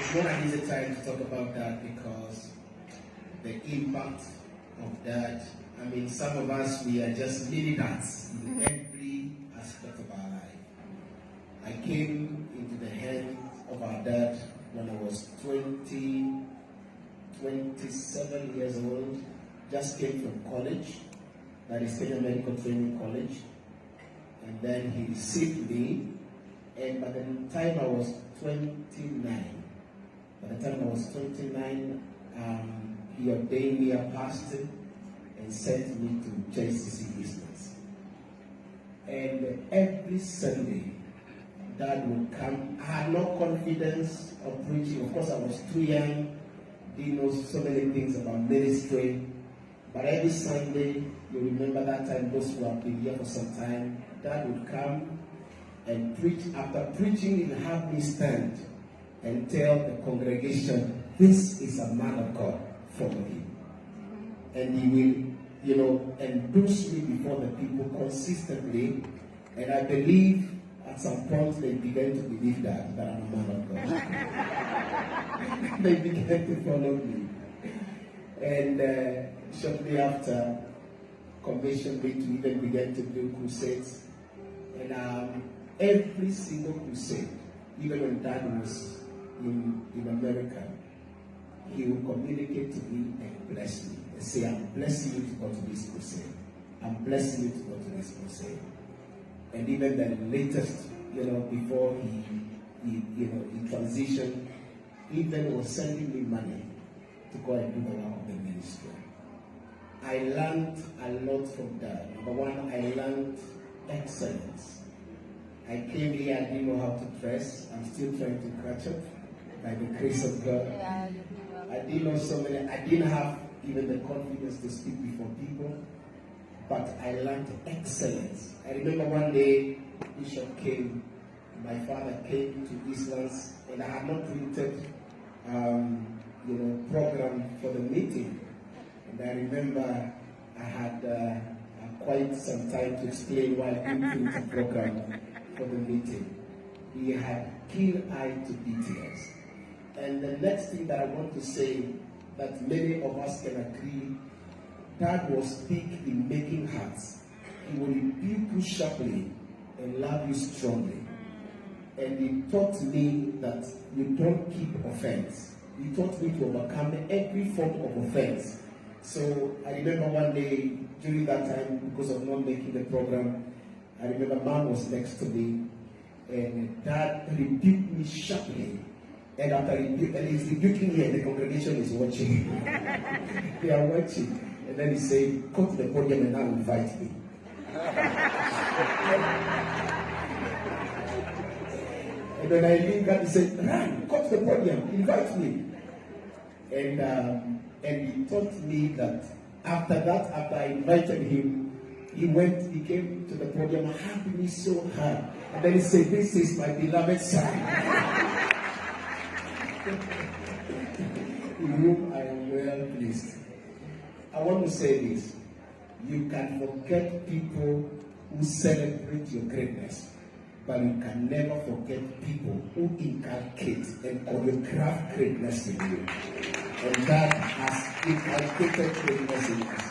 it's not an easy time to talk about that because the impact of that. I mean, some of us, we are just militants in every aspect of our life. I came into the hands of our dad when I was 27 years old. Just came from college, that is Kenya Medical Training College. And then he received me, and by the time I was 29, he ordained me a pastor and sent me to JCC business. And every Sunday, Dad would come. I had no confidence of preaching. Of course, I was too young, didn't know so many things about ministry. But every Sunday, you remember that time, those who have been here for some time, Dad would come and preach. After preaching, he would have me stand and tell the congregation, this is a man of God, follow him. And he will, endorse me before the people consistently. And I believe at some point they began to believe that I'm a man of God. They began to follow me. And shortly after, commissioned me to even begin to do crusades. And every single crusade, even when Dad was in America, he would communicate to me and bless me. And say, I'm blessing you to go to this crusade. I'm blessing you to go to this crusade. And even the latest, before he transitioned, even was sending me money to go and do the work of the ministry. I learned a lot from that. Number one, I learned excellence. I came here, I didn't know how to dress. I'm still trying to catch up by the grace of God. I didn't know so many. I didn't have even the confidence to speak before people, but I learned excellence. I remember one day, Bishop came, my father came to Islands, and I had not printed, program for the meeting. And I remember I had quite some time to explain why I didn't print a program for the meeting. He had keen eye to details. And the next thing that I want to say that many of us can agree, Dad was big in making hearts. He will rebuke you sharply and love you strongly. And he taught me that you don't keep offense. He taught me to overcome every form of offense. So I remember one day during that time, because of not making the program, I remember Mom was next to me, and Dad rebuked me sharply. And after he's rebuking me, and the congregation is watching. They are watching. And then he said, come to the podium and now invite me. And when I lingered, he said, run, come to the podium, invite me. And he taught me that after I invited him, he came to the podium and hugged me so hard. And then he said, this is my beloved son. In whom I am well pleased. I want to say this. You can forget people who celebrate your greatness, but you can never forget people who inculcate and choreograph greatness in you. And that has inculcated greatness in us.